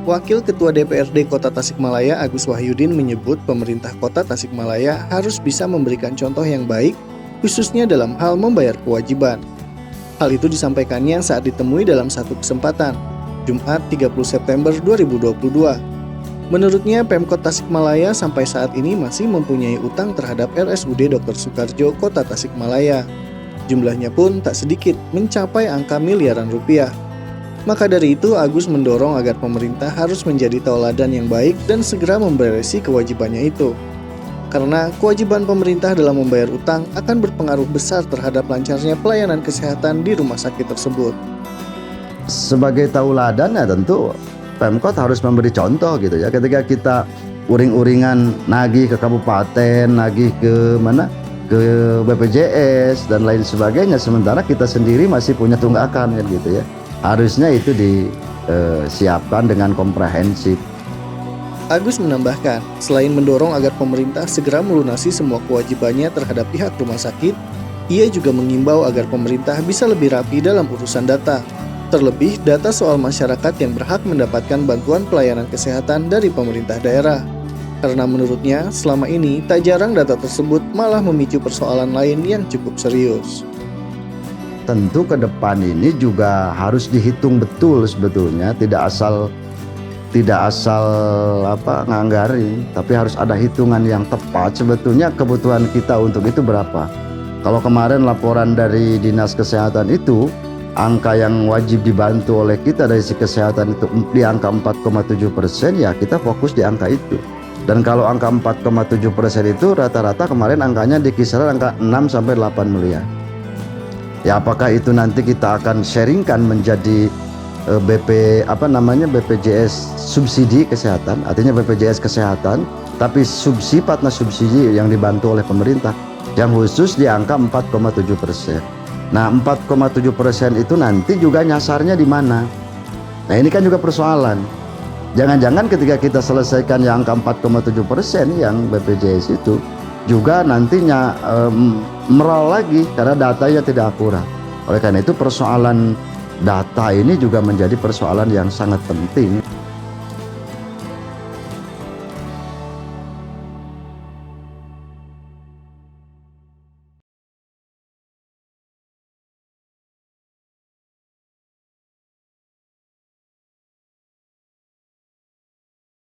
Wakil Ketua DPRD Kota Tasikmalaya Agus Wahyudin menyebut pemerintah Kota Tasikmalaya harus bisa memberikan contoh yang baik, khususnya dalam hal membayar kewajiban. Hal itu disampaikannya saat ditemui dalam satu kesempatan, Jumat 30 September 2022. Menurutnya, Pemkot Tasikmalaya sampai saat ini masih mempunyai utang terhadap RSUD Dr. Soekarjo Kota Tasikmalaya. Jumlahnya pun tak sedikit, mencapai angka miliaran rupiah. Maka dari itu, Agus mendorong agar pemerintah harus menjadi tauladan yang baik dan segera memberesi kewajibannya itu. Karena kewajiban pemerintah dalam membayar utang akan berpengaruh besar terhadap lancarnya pelayanan kesehatan di rumah sakit tersebut. Sebagai tauladan ya tentu Pemkot harus memberi contoh gitu ya. Ketika kita uring-uringan nagih ke kabupaten, nagih ke mana? Ke BPJS dan lain sebagainya, sementara kita sendiri masih punya tunggakan kan gitu ya. Harusnya itu disiapkan dengan komprehensif. Agus menambahkan, selain mendorong agar pemerintah segera melunasi semua kewajibannya terhadap pihak rumah sakit, ia juga mengimbau agar pemerintah bisa lebih rapi dalam urusan data. Terlebih data soal masyarakat yang berhak mendapatkan bantuan pelayanan kesehatan dari pemerintah daerah. Karena menurutnya, selama ini tak jarang data tersebut malah memicu persoalan lain yang cukup serius. Tentu ke depan ini juga harus dihitung betul sebetulnya, tidak asal nganggarin, tapi harus ada hitungan yang tepat sebetulnya kebutuhan kita untuk itu berapa. Kalau kemarin laporan dari Dinas Kesehatan itu, angka yang wajib dibantu oleh kita dari sisi kesehatan itu di angka 4,7%, ya kita fokus di angka itu. Dan kalau angka 4,7% itu rata-rata kemarin angkanya di kisaran angka 6-8 miliar. Ya apakah itu nanti kita akan sharingkan menjadi BPJS subsidi kesehatan, artinya BPJS kesehatan, tapi sifatnya subsidi yang dibantu oleh pemerintah, yang khusus di angka 4,7%. Nah 4,7% itu nanti juga nyasarnya di mana? Nah ini kan juga persoalan. Jangan-jangan ketika kita selesaikan yang angka 4,7% yang BPJS itu juga nantinya merol lagi karena datanya tidak akurat. Oleh karena itu persoalan data ini juga menjadi persoalan yang sangat penting.